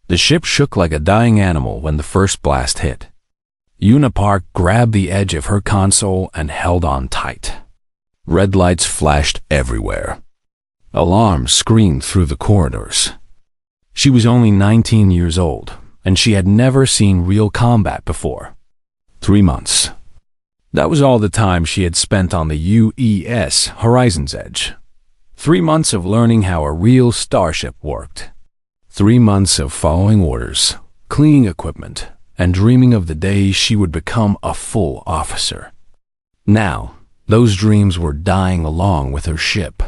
The ship shook like a dying animal when the first blast hit. Una Park grabbed the edge of her console and held on tight. Red lights flashed everywhere. Alarms screamed through the corridors. She was only 19 years old, and she had never seen real combat before. 3 months. That was all the time she had spent on the UES Horizon's Edge. 3 months of learning how a real starship worked. 3 months of following orders, cleaning equipment, and dreaming of the day she would become a full officer. Now, those dreams were dying along with her ship.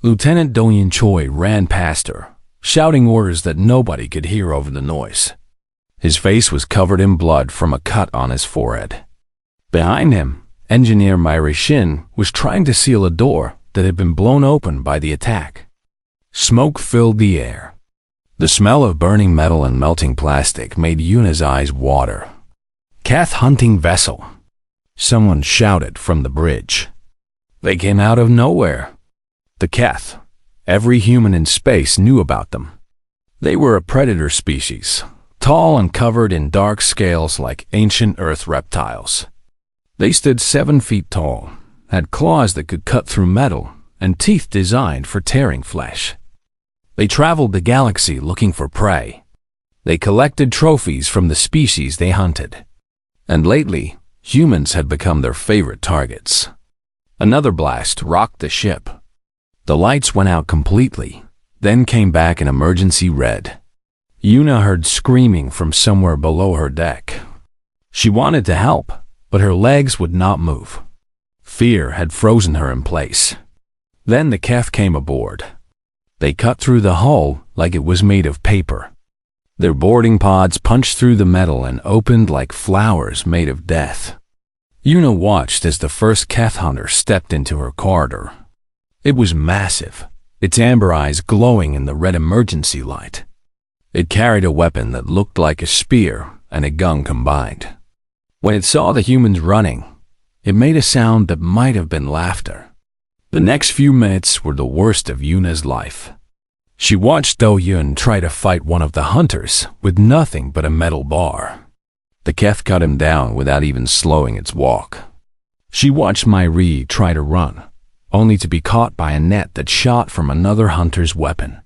Lieutenant Doyen Choi ran past her, shouting orders that nobody could hear over the noise. His face was covered in blood from a cut on his forehead. Behind him, Engineer Myri Shin was trying to seal a door that had been blown open by the attack. Smoke filled the air. The smell of burning metal and melting plastic made Yuna's eyes water. "Keth hunting vessel!" Someone shouted from the bridge. They came out of nowhere. The Keth. Every human in space knew about them. They were a predator species, tall and covered in dark scales like ancient Earth reptiles. They stood 7 feet tall, had claws that could cut through metal, and teeth designed for tearing flesh. They traveled the galaxy looking for prey. They collected trophies from the species they hunted. And lately, humans had become their favorite targets. Another blast rocked the ship. The lights went out completely, then came back in emergency red. Yuna heard screaming from somewhere below her deck. She wanted to help, but her legs would not move. Fear had frozen her in place. Then the Keth came aboard. They cut through the hull like it was made of paper. Their boarding pods punched through the metal and opened like flowers made of death. Yuna watched as the first Keth hunter stepped into her corridor. It was massive, its amber eyes glowing in the red emergency light. It carried a weapon that looked like a spear and a gun combined. When it saw the humans running, it made a sound that might have been laughter. The next few minutes were the worst of Yuna's life. She watched Do-Yun try to fight one of the hunters with nothing but a metal bar. The Keth cut him down without even slowing its walk. She watched Myri try to run, only to be caught by a net that shot from another hunter's weapon.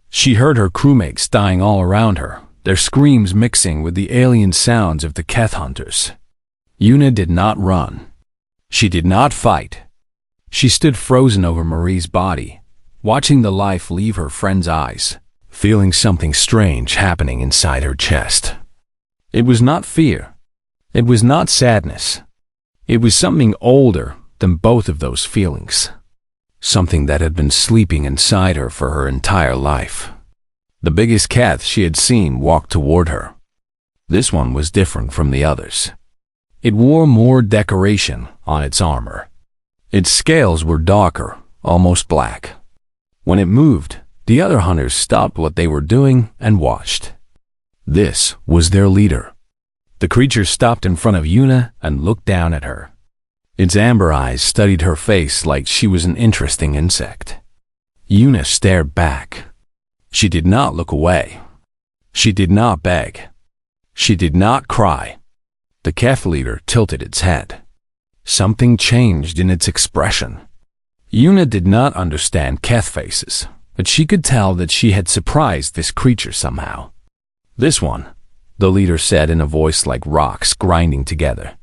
She heard her crewmates dying all around her, their screams mixing with the alien sounds of the Keth hunters. Yuna did not run. She did not fight. She stood frozen over Marie's body, watching the life leave her friend's eyes, feeling something strange happening inside her chest. It was not fear. It was not sadness. It was something older than both of those feelings. Something that had been sleeping inside her for her entire life. The biggest Keth she had seen walked toward her. This one was different from the others. It wore more decoration on its armor. Its scales were darker, almost black. When it moved, the other hunters stopped what they were doing and watched. This was their leader. The creature stopped in front of Yuna and looked down at her. Its amber eyes studied her face like she was an interesting insect. Yuna stared back. She did not look away. She did not beg. She did not cry. The Keth leader tilted its head. Something changed in its expression. Yuna did not understand Keth faces, but she could tell that she had surprised this creature somehow. "This one," the leader said in a voice like rocks grinding together.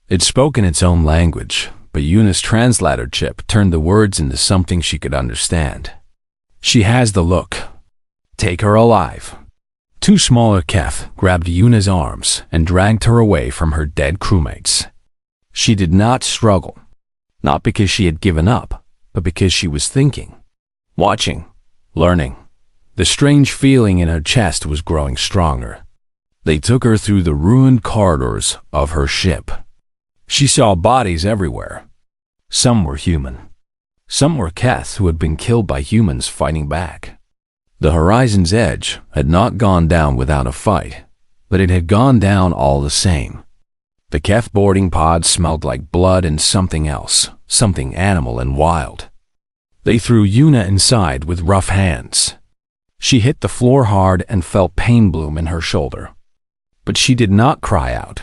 It spoke in its own language, but Yuna's translator chip turned the words into something she could understand. "She has the look. Take her alive." 2 smaller Keth grabbed Yuna's arms and dragged her away from her dead crewmates. She did not struggle, not because she had given up, but because she was thinking, watching, learning. The strange feeling in her chest was growing stronger. They took her through the ruined corridors of her ship. She saw bodies everywhere. Some were human. Some were Keth who had been killed by humans fighting back. The horizon's edge had not gone down without a fight, but it had gone down all the same. The Keth boarding pod smelled like blood and something else, something animal and wild. They threw Yuna inside with rough hands. She hit the floor hard and felt pain bloom in her shoulder. But she did not cry out.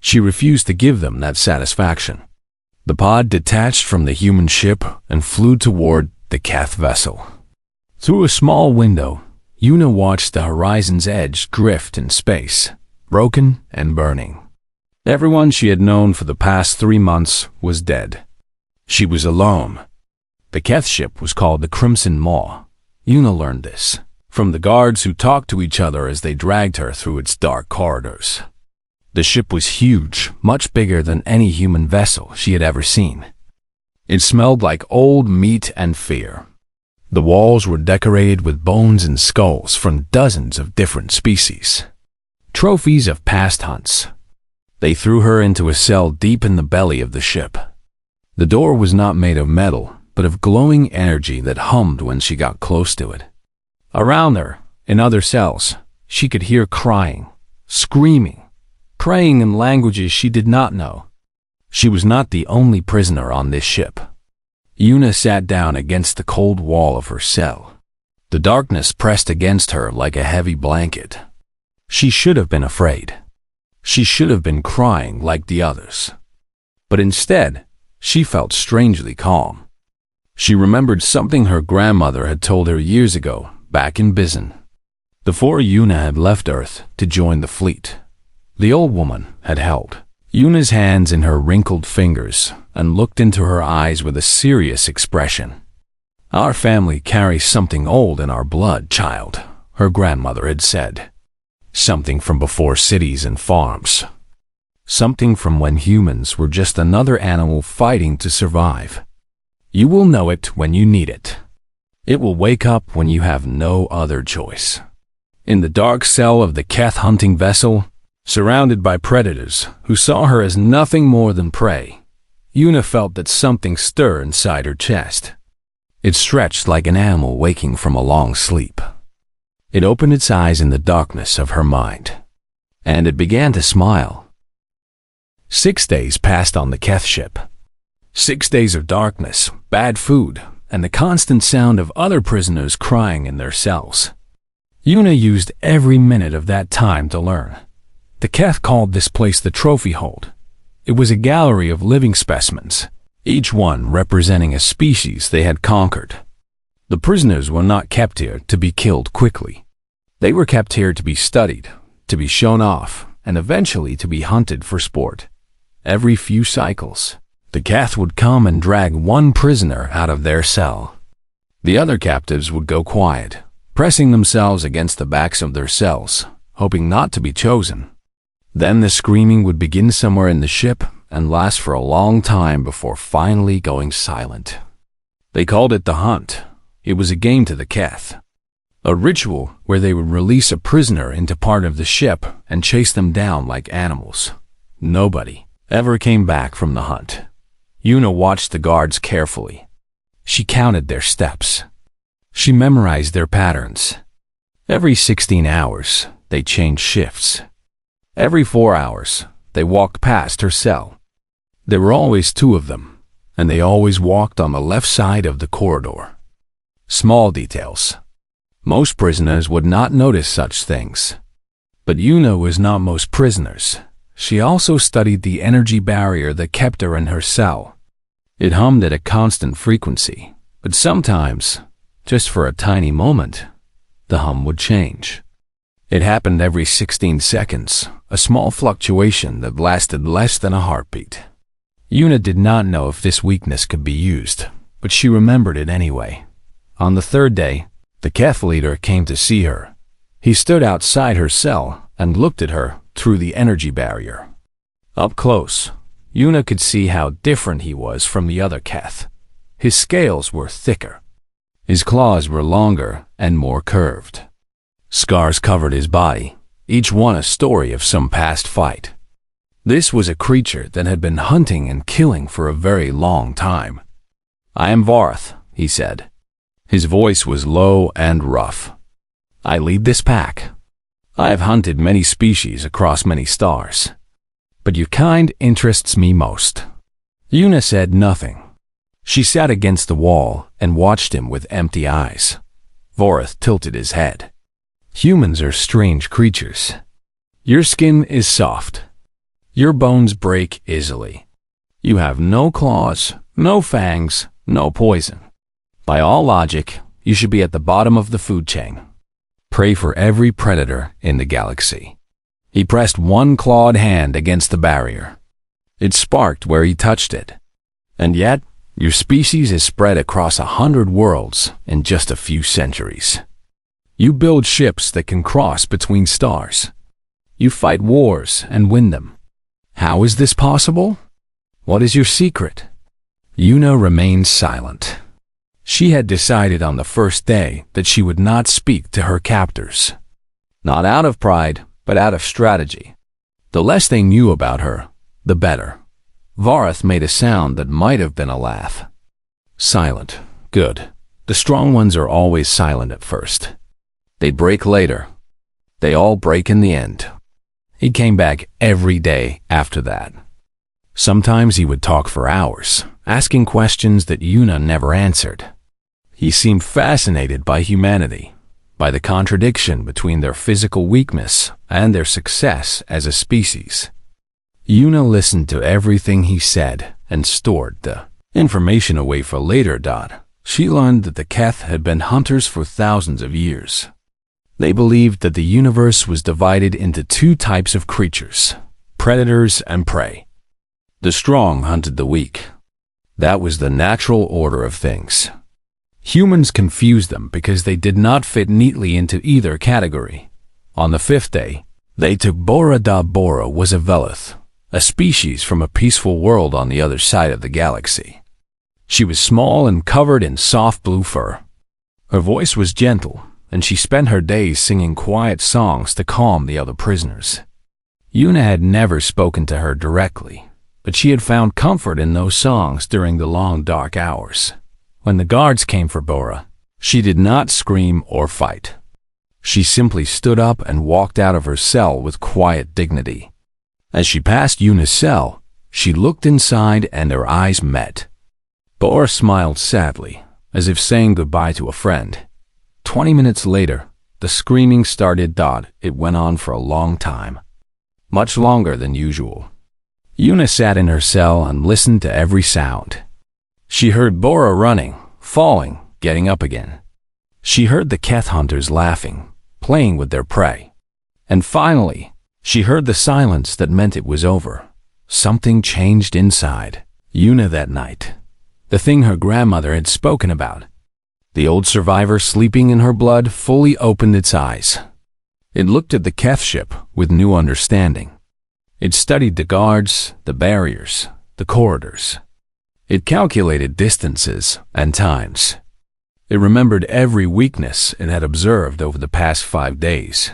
She refused to give them that satisfaction. The pod detached from the human ship and flew toward the Keth vessel. Through a small window, Yuna watched the horizon's edge drift in space, broken and burning. Everyone she had known for the past 3 months was dead. She was alone. The Keth ship was called the Crimson Maw. Yuna learned this from the guards who talked to each other as they dragged her through its dark corridors. The ship was huge, much bigger than any human vessel she had ever seen. It smelled like old meat and fear. The walls were decorated with bones and skulls from dozens of different species, trophies of past hunts. They threw her into a cell deep in the belly of the ship. The door was not made of metal, but of glowing energy that hummed when she got close to it. Around her, in other cells, she could hear crying, screaming, praying in languages she did not know. She was not the only prisoner on this ship. Yuna sat down against the cold wall of her cell. The darkness pressed against her like a heavy blanket. She should have been afraid. She should have been crying like the others. But instead, she felt strangely calm. She remembered something her grandmother had told her years ago, back in Imprisoned. Before Yuna had left Earth to join the fleet, the old woman had held Yuna's hands in her wrinkled fingers and looked into her eyes with a serious expression. "Our family carries something old in our blood, child," her grandmother had said. "Something from before cities and farms. Something from when humans were just another animal fighting to survive. You will know it when you need it. It will wake up when you have no other choice." In the dark cell of the Keth hunting vessel, surrounded by predators who saw her as nothing more than prey, Yuna felt that something stir inside her chest. It stretched like an animal waking from a long sleep. It opened its eyes in the darkness of her mind, and it began to smile. 6 days passed on the Keth ship. 6 days of darkness, bad food, and the constant sound of other prisoners crying in their cells. Yuna used every minute of that time to learn. The Keth called this place the trophy hold. It was a gallery of living specimens, each one representing a species they had conquered. The prisoners were not kept here to be killed quickly. They were kept here to be studied, to be shown off, and eventually to be hunted for sport. Every few cycles, the Keth would come and drag one prisoner out of their cell. The other captives would go quiet, pressing themselves against the backs of their cells, hoping not to be chosen. Then the screaming would begin somewhere in the ship and last for a long time before finally going silent. They called it the hunt. It was a game to the Keth, a ritual where they would release a prisoner into part of the ship and chase them down like animals. Nobody ever came back from the hunt. Yuna watched the guards carefully. She counted their steps. She memorized their patterns. Every 16 hours, they changed shifts. Every 4 hours, they walked past her cell. There were always 2 of them, and they always walked on the left side of the corridor. Small details. Most prisoners would not notice such things. But Yuna was not most prisoners. She also studied the energy barrier that kept her in her cell. It hummed at a constant frequency, but sometimes, just for a tiny moment, the hum would change. It happened every 16 seconds, a small fluctuation that lasted less than a heartbeat. Yuna did not know if this weakness could be used, but she remembered it anyway. On the 3rd day, the Keth leader came to see her. He stood outside her cell and looked at her through the energy barrier. Up close, Yuna could see how different he was from the other Keth. His scales were thicker. His claws were longer and more curved. Scars covered his body, each one a story of some past fight. This was a creature that had been hunting and killing for a very long time. "I am Varth," he said. His voice was low and rough. "I lead this pack. I have hunted many species across many stars, but your kind interests me most." Yuna said nothing. She sat against the wall and watched him with empty eyes. Vorith tilted his head. Humans are strange creatures. Your skin is soft. Your bones break easily. You have no claws, no fangs, no poison. By all logic, you should be at the bottom of the food chain. Prey for every predator in the galaxy. He pressed one clawed hand against the barrier. It sparked where he touched it. And yet, your species is spread across 100 worlds in just a few centuries. You build ships that can cross between stars. You fight wars and win them. How is this possible? What is your secret? Yuna remained silent. She had decided on the first day that she would not speak to her captors. Not out of pride, but out of strategy. The less they knew about her, the better. Vorith made a sound that might have been a laugh. Silent. Good. The strong ones are always silent at first. They break later. They all break in the end. He came back every day after that. Sometimes he would talk for hours, asking questions that Yuna never answered. He seemed fascinated by humanity, by the contradiction between their physical weakness and their success as a species. Yuna listened to everything he said and stored the information away for later. She learned that the Keth had been hunters for thousands of years. They believed that the universe was divided into two types of creatures, predators and prey. The strong hunted the weak. That was the natural order of things. Humans confused them because they did not fit neatly into either category. On the fifth day, they took Bora. Bora was a Velith, a species from a peaceful world on the other side of the galaxy. She was small and covered in soft blue fur. Her voice was gentle, and she spent her days singing quiet songs to calm the other prisoners. Yuna had never spoken to her directly, but she had found comfort in those songs during the long dark hours. When the guards came for Bora, she did not scream or fight. She simply stood up and walked out of her cell with quiet dignity. As she passed Yuna's cell, she looked inside and their eyes met. Bora smiled sadly, as if saying goodbye to a friend. 20 minutes later, the screaming started. It went on for a long time. Much longer than usual. Yuna sat in her cell and listened to every sound. She heard Bora running, falling, getting up again. She heard the Keth hunters laughing, playing with their prey. And finally, she heard the silence that meant it was over. Something changed inside Yuna that night. The thing her grandmother had spoken about. The old survivor sleeping in her blood fully opened its eyes. It looked at the Keth ship with new understanding. It studied the guards, the barriers, the corridors. It calculated distances and times. It remembered every weakness it had observed over the past 5 days,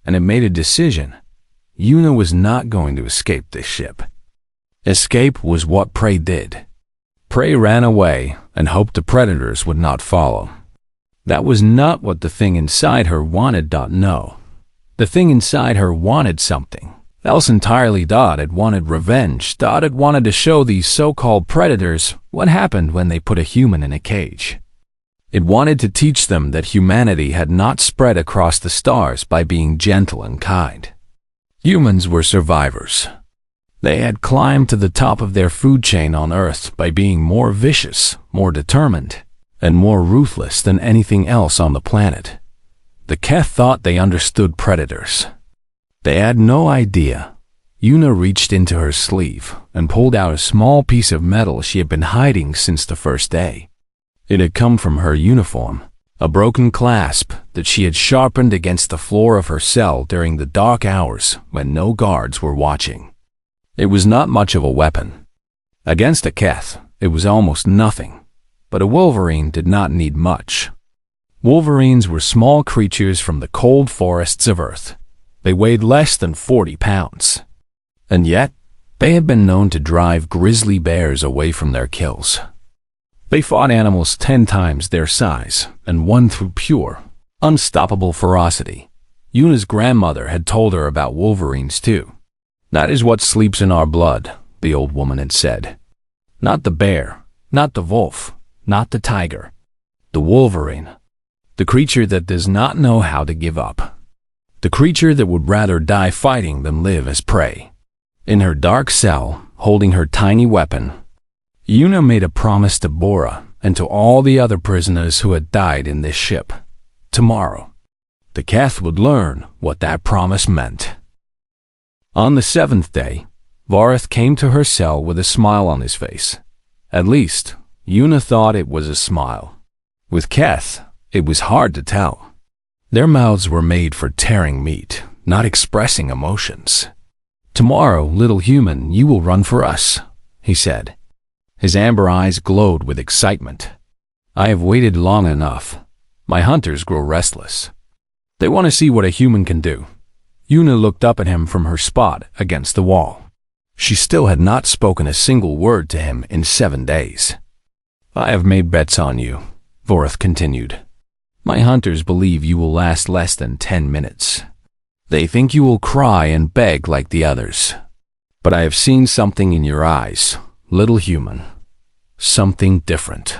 and it made a decision. Yuna was not going to escape this ship. Escape was what prey did. Prey ran away and hoped the predators would not follow. That was not what the thing inside her wanted. No. The thing inside her wanted something else entirely. It wanted revenge. It wanted to show these so-called predators what happened when they put a human in a cage. It wanted to teach them that humanity had not spread across the stars by being gentle and kind. Humans were survivors. They had climbed to the top of their food chain on Earth by being more vicious, more determined, and more ruthless than anything else on the planet. The Keth thought they understood predators. They had no idea. Yuna reached into her sleeve and pulled out a small piece of metal she had been hiding since the first day. It had come from her uniform, a broken clasp that she had sharpened against the floor of her cell during the dark hours when no guards were watching. It was not much of a weapon. Against a Keth, it was almost nothing, but a Wolverine did not need much. Wolverines were small creatures from the cold forests of Earth. They weighed less than 40 pounds. And yet, they had been known to drive grizzly bears away from their kills. They fought animals 10 times their size and won through pure, unstoppable ferocity. Yuna's grandmother had told her about Wolverines too. That is what sleeps in our blood, the old woman had said. Not the bear, not the wolf, not the tiger. The Wolverine. The creature that does not know how to give up. The creature that would rather die fighting than live as prey. In her dark cell, holding her tiny weapon, Yuna made a promise to Bora and to all the other prisoners who had died in this ship. Tomorrow, the Keth would learn what that promise meant. On the 7th day, Vareth came to her cell with a smile on his face. At least, Yuna thought it was a smile. With Keth, it was hard to tell. Their mouths were made for tearing meat, not expressing emotions. "Tomorrow, little human, you will run for us," he said. His amber eyes glowed with excitement. "I have waited long enough. My hunters grow restless. They want to see what a human can do." Yuna looked up at him from her spot against the wall. She still had not spoken a single word to him in 7 days. "I have made bets on you," Voreth continued. "My hunters believe you will last less than 10 minutes. They think you will cry and beg like the others. But I have seen something in your eyes, little human. Something different.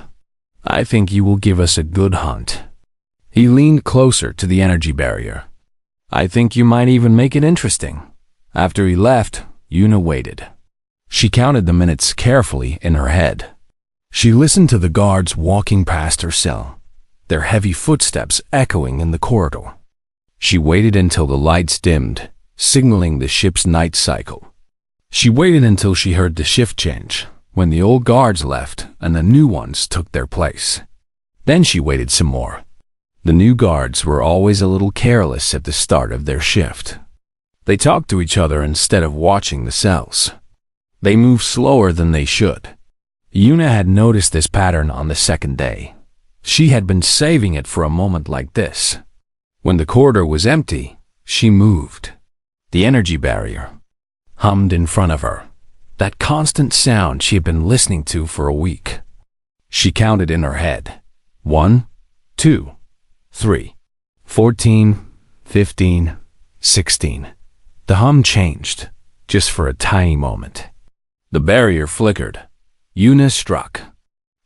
I think you will give us a good hunt." He leaned closer to the energy barrier. "I think you might even make it interesting." After he left, Yuna waited. She counted the minutes carefully in her head. She listened to the guards walking past her cell, their heavy footsteps echoing in the corridor. She waited until the lights dimmed, signaling the ship's night cycle. She waited until she heard the shift change, when the old guards left and the new ones took their place. Then she waited some more. The new guards were always a little careless at the start of their shift. They talked to each other instead of watching the cells. They moved slower than they should. Yuna had noticed this pattern on the 2nd day. She had been saving it for a moment like this. When the corridor was empty, she moved. The energy barrier hummed in front of her, that constant sound she had been listening to for a week. She counted in her head. 1, 2, 3, 14, 15, 16. The hum changed, just for a tiny moment. The barrier flickered. Yuna struck.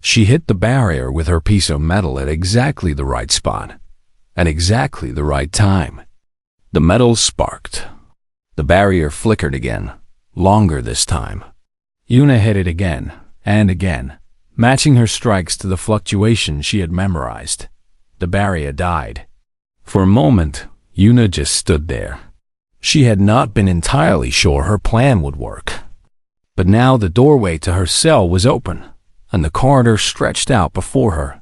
She hit the barrier with her piece of metal at exactly the right spot, at exactly the right time. The metal sparked. The barrier flickered again, longer this time. Yuna hit it again and again, matching her strikes to the fluctuation she had memorized. The barrier died. For a moment, Yuna just stood there. She had not been entirely sure her plan would work. But now the doorway to her cell was open, and the corridor stretched out before her,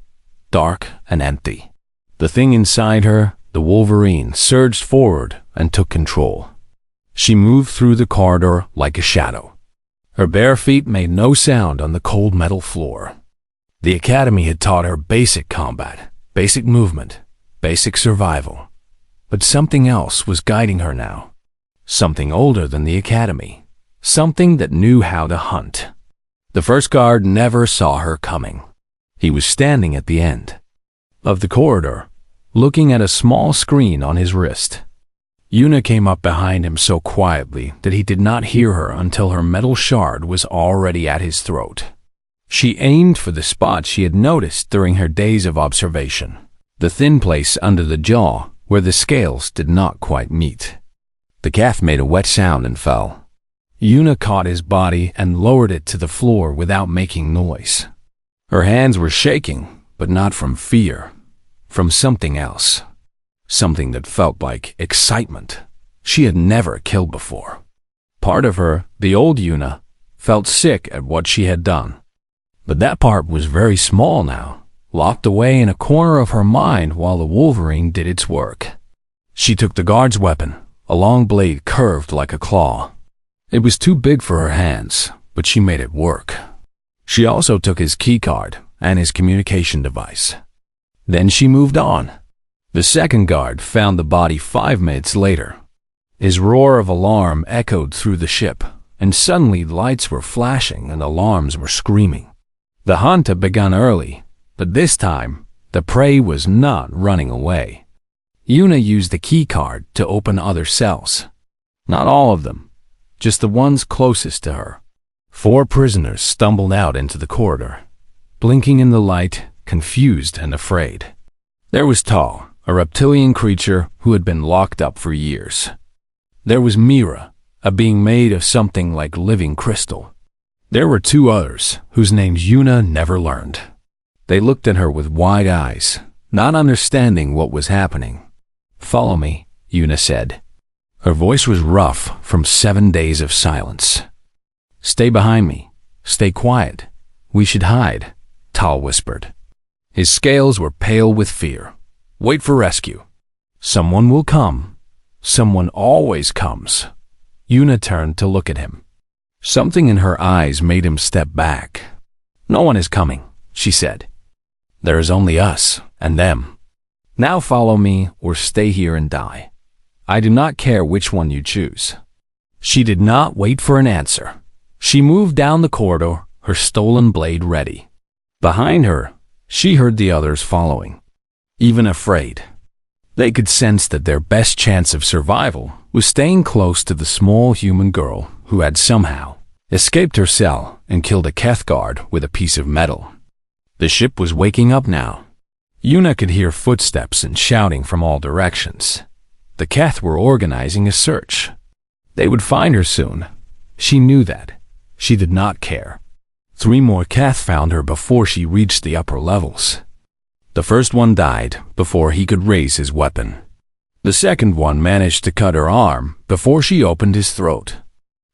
dark and empty. The thing inside her, the Wolverine, surged forward and took control. She moved through the corridor like a shadow. Her bare feet made no sound on the cold metal floor. The academy had taught her basic combat, basic movement, basic survival. But something else was guiding her now. Something older than the academy. Something that knew how to hunt. The first guard never saw her coming. He was standing at the end of the corridor, looking at a small screen on his wrist. Yuna came up behind him so quietly that he did not hear her until her metal shard was already at his throat. She aimed for the spot she had noticed during her days of observation, the thin place under the jaw where the scales did not quite meet. The calf made a wet sound and fell. Yuna caught his body and lowered it to the floor without making noise. Her hands were shaking, but not from fear, from something else. Something that felt like excitement. She had never killed before. Part of her, the old Yuna, felt sick at what she had done. But that part was very small now, locked away in a corner of her mind while the Wolverine did its work. She took the guard's weapon, a long blade curved like a claw. It was too big for her hands, but she made it work. She also took his keycard and his communication device. Then she moved on. The second guard found the body 5 minutes later. His roar of alarm echoed through the ship, and suddenly lights were flashing and alarms were screaming. The hunt had begun early, but this time, the prey was not running away. Yuna used the keycard to open other cells. Not all of them, just the ones closest to her. 4 prisoners stumbled out into the corridor, blinking in the light, confused and afraid. There was Tal, a reptilian creature who had been locked up for years. There was Mira, a being made of something like living crystal. There were two others, whose names Yuna never learned. They looked at her with wide eyes, not understanding what was happening. "Follow me," Yuna said. Her voice was rough from 7 days of silence. "Stay behind me. Stay quiet. We should hide," Tal whispered. His scales were pale with fear. "Wait for rescue. Someone will come. Someone always comes." Yuna turned to look at him. Something in her eyes made him step back. "No one is coming," she said. "There is only us and them. Now follow me or stay here and die. I do not care which one you choose." She did not wait for an answer. She moved down the corridor, her stolen blade ready. Behind her, she heard the others following, even afraid. They could sense that their best chance of survival was staying close to the small human girl who had somehow escaped her cell and killed a Keth guard with a piece of metal. The ship was waking up now. Yuna could hear footsteps and shouting from all directions. The Keth were organizing a search. They would find her soon. She knew that. She did not care. 3 more Keth found her before she reached the upper levels. The first one died before he could raise his weapon. The second one managed to cut her arm before she opened his throat.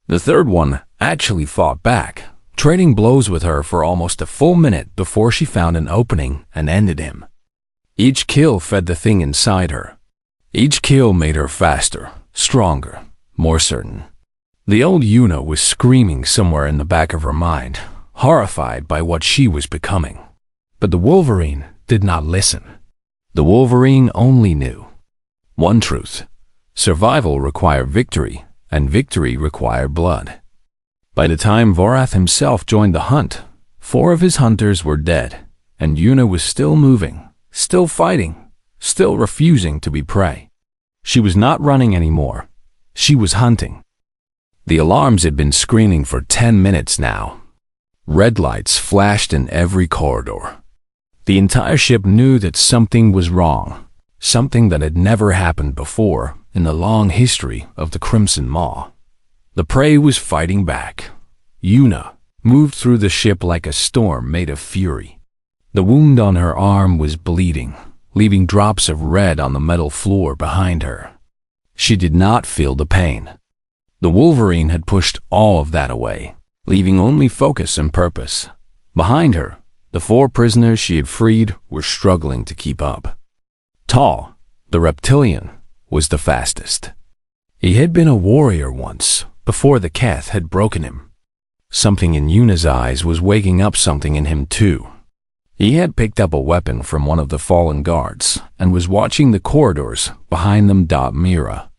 The third one actually fought back, trading blows with her for almost a full minute before she found an opening and ended him. Each kill fed the thing inside her. Each kill made her faster, stronger, more certain. The old Yuna was screaming somewhere in the back of her mind, horrified by what she was becoming. But the Wolverine did not listen. The Wolverine only knew one truth: survival required victory, and victory required blood. By the time Vorath himself joined the hunt, 4 of his hunters were dead, and Yuna was still moving, still fighting, still refusing to be prey. She was not running anymore. She was hunting. The alarms had been screaming for 10 minutes now. Red lights flashed in every corridor. The entire ship knew that something was wrong, something that had never happened before in the long history of the Crimson Maw. The prey was fighting back. Yuna moved through the ship like a storm made of fury. The wound on her arm was bleeding, leaving drops of red on the metal floor behind her. She did not feel the pain. The Wolverine had pushed all of that away, leaving only focus and purpose. Behind her, the 4 prisoners she had freed were struggling to keep up. Tal, the reptilian, was the fastest. He had been a warrior once, before the Keth had broken him. Something in Yuna's eyes was waking up something in him too. He had picked up a weapon from one of the fallen guards and was watching the corridors behind them. Mira.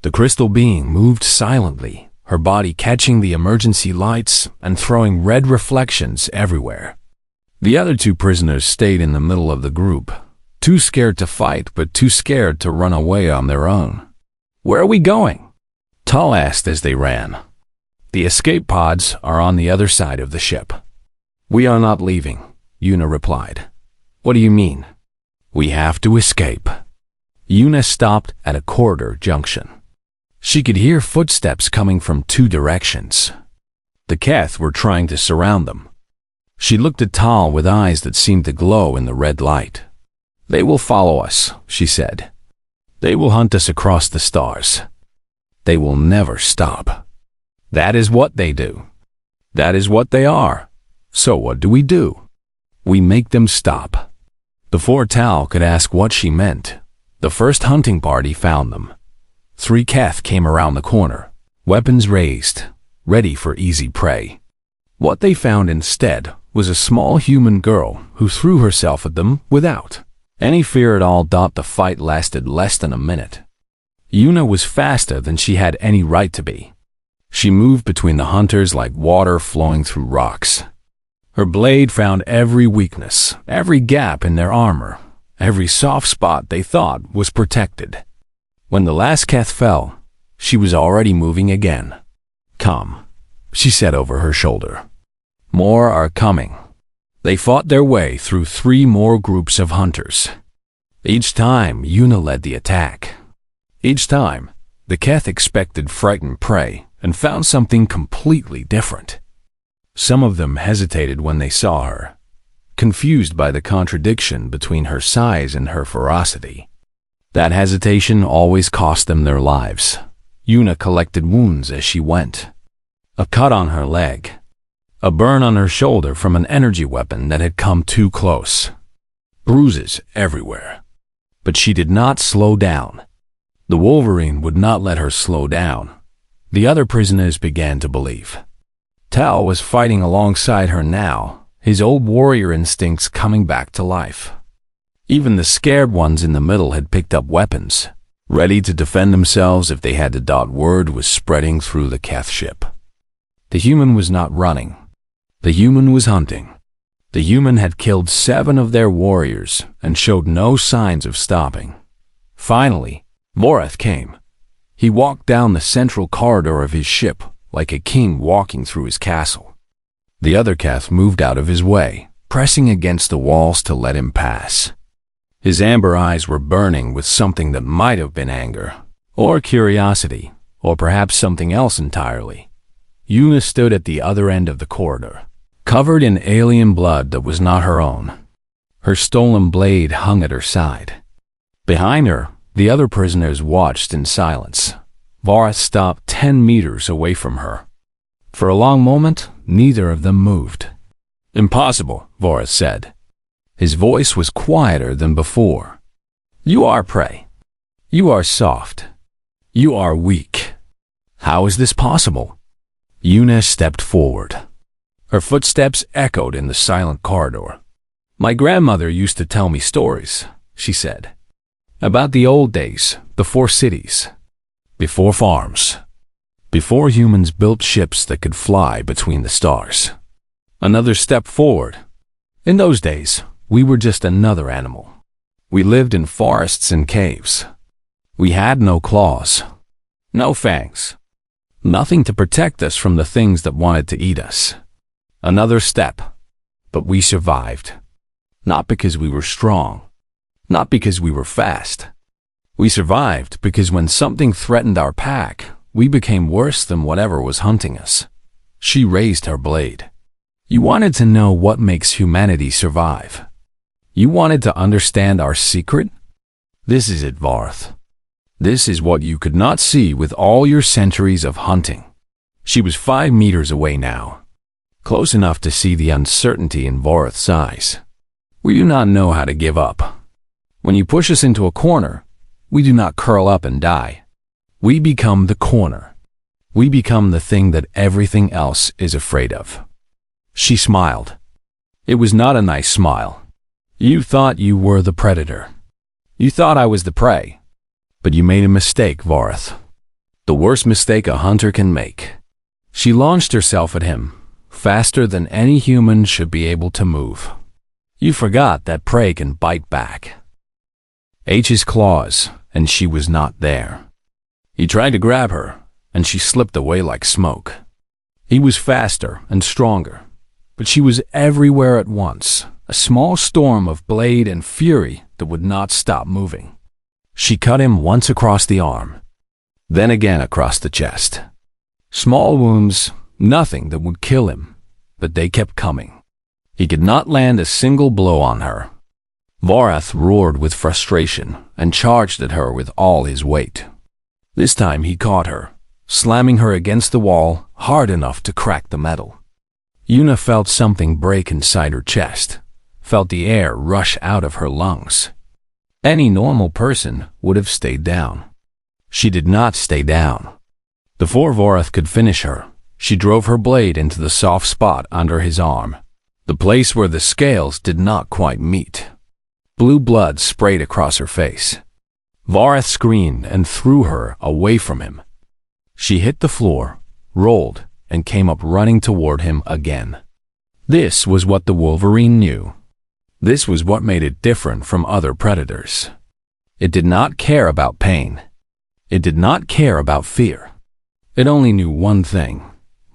The crystal being moved silently, her body catching the emergency lights and throwing red reflections everywhere. The other 2 prisoners stayed in the middle of the group, too scared to fight but too scared to run away on their own. "Where are we going?" Tal asked as they ran. "The escape pods are on the other side of the ship." "We are not leaving," Yuna replied. "What do you mean?" "We have to escape." Yuna stopped at a corridor junction. She could hear footsteps coming from 2 directions. The Keth were trying to surround them. She looked at Tal with eyes that seemed to glow in the red light. "They will follow us," she said. "They will hunt us across the stars. They will never stop. That is what they do. That is what they are. So what do? We make them stop." Before Tal could ask what she meant, the first hunting party found them. 3 Keth came around the corner, weapons raised, ready for easy prey. What they found instead was a small human girl who threw herself at them without any fear at all. The fight lasted less than a minute. Yuna was faster than she had any right to be. She moved between the hunters like water flowing through rocks. Her blade found every weakness, every gap in their armor, every soft spot they thought was protected. When the last Keth fell, she was already moving again. "Come," she said over her shoulder. "More are coming." They fought their way through 3 more groups of hunters. Each time, Yuna led the attack. Each time, the Keth expected frightened prey and found something completely different. Some of them hesitated when they saw her, confused by the contradiction between her size and her ferocity. That hesitation always cost them their lives. Yuna collected wounds as she went. A cut on her leg. A burn on her shoulder from an energy weapon that had come too close. Bruises everywhere. But she did not slow down. The Wolverine would not let her slow down. The other prisoners began to believe. Tal was fighting alongside her now, his old warrior instincts coming back to life. Even the scared ones in the middle had picked up weapons, ready to defend themselves if they had to. Word was spreading through the Keth ship. The human was not running. The human was hunting. The human had killed 7 of their warriors and showed no signs of stopping. Finally, Vorath came. He walked down the central corridor of his ship like a king walking through his castle. The other Keth moved out of his way, pressing against the walls to let him pass. His amber eyes were burning with something that might have been anger, or curiosity, or perhaps something else entirely. Yuna stood at the other end of the corridor, covered in alien blood that was not her own. Her stolen blade hung at her side. Behind her, the other prisoners watched in silence. Vorath stopped 10 meters away from her. For a long moment, neither of them moved. "Impossible," Vorath said. His voice was quieter than before. "You are prey. You are soft. You are weak. How is this possible?" Yuna stepped forward. Her footsteps echoed in the silent corridor. "My grandmother used to tell me stories," she said. "About the old days, before cities, before farms, before humans built ships that could fly between the stars." Another step forward. "In those days, we were just another animal. We lived in forests and caves. We had no claws, no fangs, nothing to protect us from the things that wanted to eat us." Another step. "But we survived. Not because we were strong, not because we were fast. We survived because when something threatened our pack, we became worse than whatever was hunting us." She raised her blade. "You wanted to know what makes humanity survive. You wanted to understand our secret? This is it, Vorath. This is what you could not see with all your centuries of hunting." She was 5 meters away now, close enough to see the uncertainty in Vorath's eyes. "We do not know how to give up. When you push us into a corner, we do not curl up and die. We become the corner. We become the thing that everything else is afraid of." She smiled. It was not a nice smile. "You thought you were the predator. You thought I was the prey. But you made a mistake, Vorath. The worst mistake a hunter can make." She launched herself at him, faster than any human should be able to move. "You forgot that prey can bite back." H's claws, and she was not there. He tried to grab her, and she slipped away like smoke. He was faster and stronger, but she was everywhere at once, a small storm of blade and fury that would not stop moving. She cut him once across the arm, then again across the chest. Small wounds, nothing that would kill him, but they kept coming. He could not land a single blow on her. Vorath roared with frustration and charged at her with all his weight. This time he caught her, slamming her against the wall hard enough to crack the metal. Yuna felt something break inside her chest, felt the air rush out of her lungs. Any normal person would have stayed down. She did not stay down. Before Vorath could finish her, she drove her blade into the soft spot under his arm, the place where the scales did not quite meet. Blue blood sprayed across her face. Vorath screamed and threw her away from him. She hit the floor, rolled, and came up running toward him again. This was what the Wolverine knew. This was what made it different from other predators. It did not care about pain. It did not care about fear. It only knew one thing: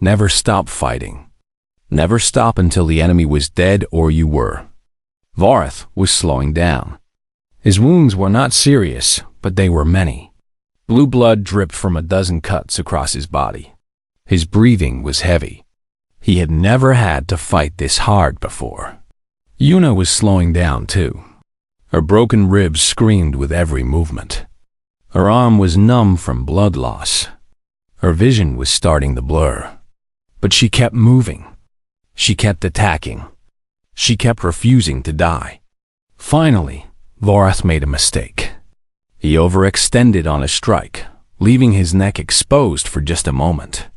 never stop fighting. Never stop until the enemy was dead or you were. Vorath was slowing down. His wounds were not serious, but they were many. Blue blood dripped from a dozen cuts across his body. His breathing was heavy. He had never had to fight this hard before. Yuna was slowing down too. Her broken ribs screamed with every movement. Her arm was numb from blood loss. Her vision was starting to blur. But she kept moving. She kept attacking. She kept refusing to die. Finally, Vorath made a mistake. He overextended on a strike, leaving his neck exposed for just a moment.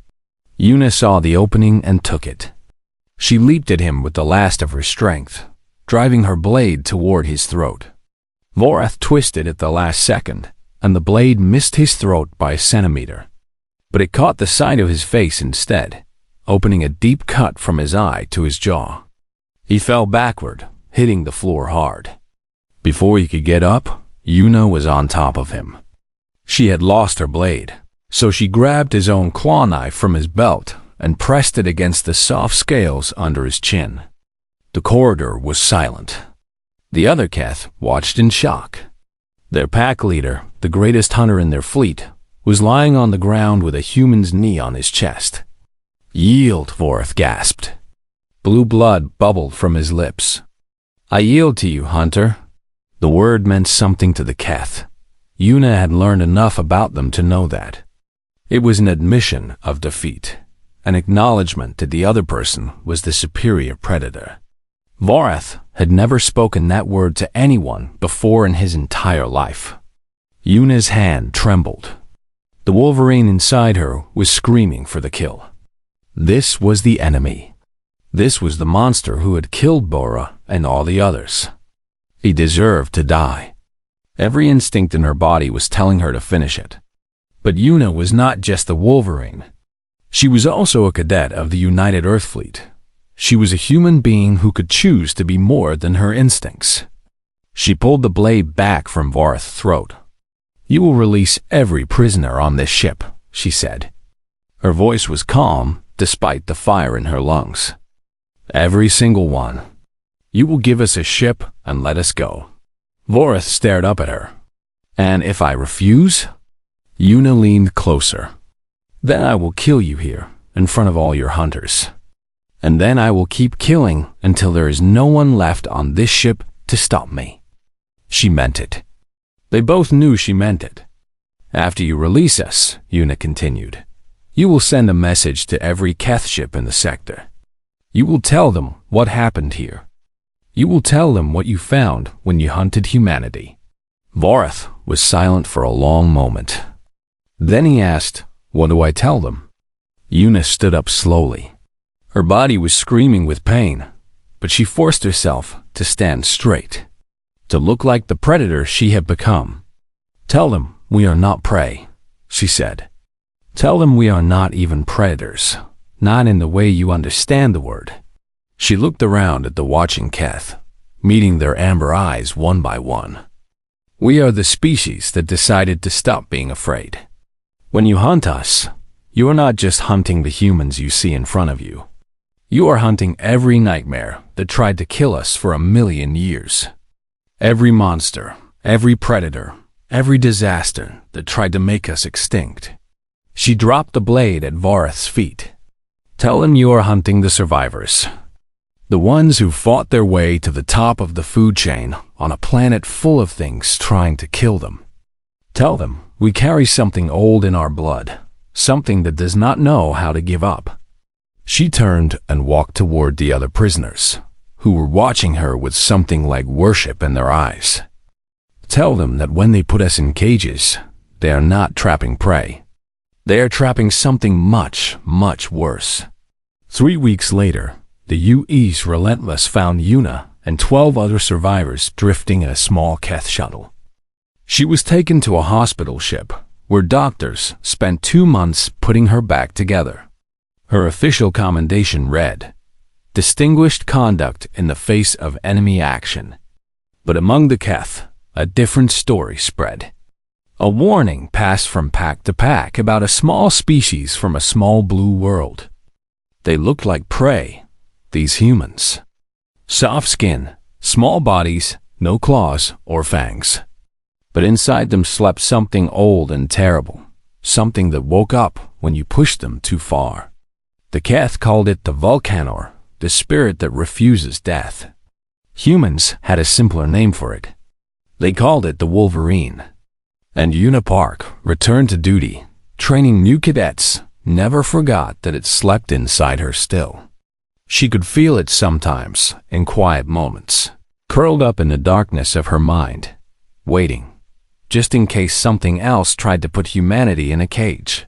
Yuna saw the opening and took it. She leaped at him with the last of her strength, driving her blade toward his throat. Vorath twisted at the last second, and the blade missed his throat by a centimeter. But it caught the side of his face instead, opening a deep cut from his eye to his jaw. He fell backward, hitting the floor hard. Before he could get up, Yuna was on top of him. She had lost her blade, so she grabbed his own claw knife from his belt and pressed it against the soft scales under his chin. The corridor was silent. The other Keth watched in shock. Their pack leader, the greatest hunter in their fleet, was lying on the ground with a human's knee on his chest. "Yield," Vorath gasped. Blue blood bubbled from his lips. "I yield to you, hunter." The word meant something to the Keth. Yuna had learned enough about them to know that. It was an admission of defeat, an acknowledgement that the other person was the superior predator. Vorath had never spoken that word to anyone before in his entire life. Yuna's hand trembled. The Wolverine inside her was screaming for the kill. This was the enemy. This was the monster who had killed Bora and all the others. He deserved to die. Every instinct in her body was telling her to finish it. But Yuna was not just the Wolverine. She was also a cadet of the United Earth Fleet. She was a human being who could choose to be more than her instincts. She pulled the blade back from Vorath's throat. "You will release every prisoner on this ship," she said. Her voice was calm, despite the fire in her lungs. "Every single one. You will give us a ship and let us go." Vorath stared up at her. "And if I refuse?" Yuna leaned closer. "Then I will kill you here, in front of all your hunters. And then I will keep killing until there is no one left on this ship to stop me." She meant it. They both knew she meant it. "After you release us," Yuna continued, "you will send a message to every Keth ship in the sector. You will tell them what happened here. You will tell them what you found when you hunted humanity." Vorath was silent for a long moment. Then he asked, "What do I tell them?" Yuna stood up slowly. Her body was screaming with pain, but she forced herself to stand straight, to look like the predator she had become. "Tell them we are not prey," she said. "Tell them we are not even predators, not in the way you understand the word." She looked around at the watching Keth, meeting their amber eyes one by one. "We are the species that decided to stop being afraid. When you hunt us, you are not just hunting the humans you see in front of you. You are hunting every nightmare that tried to kill us for 1,000,000 years. Every monster, every predator, every disaster that tried to make us extinct." She dropped the blade at Vorath's feet. "Tell them you are hunting the survivors. The ones who fought their way to the top of the food chain on a planet full of things trying to kill them. Tell them we carry something old in our blood, something that does not know how to give up." She turned and walked toward the other prisoners, who were watching her with something like worship in their eyes. "Tell them that when they put us in cages, they are not trapping prey. They are trapping something much, much worse." 3 weeks later, the UE's Relentless found Yuna and 12 other survivors drifting in a small Keth shuttle. She was taken to a hospital ship, where doctors spent 2 months putting her back together. Her official commendation read, "Distinguished conduct in the face of enemy action." But among the Keth, a different story spread. A warning passed from pack to pack about a small species from a small blue world. They looked like prey, these humans. Soft skin, small bodies, no claws or fangs. But inside them slept something old and terrible, something that woke up when you pushed them too far. The Keth called it the Vulcanor, the spirit that refuses death. Humans had a simpler name for it. They called it the Wolverine. And Una Park returned to duty, training new cadets, never forgot that it slept inside her still. She could feel it sometimes, in quiet moments, curled up in the darkness of her mind, waiting, just in case something else tried to put humanity in a cage.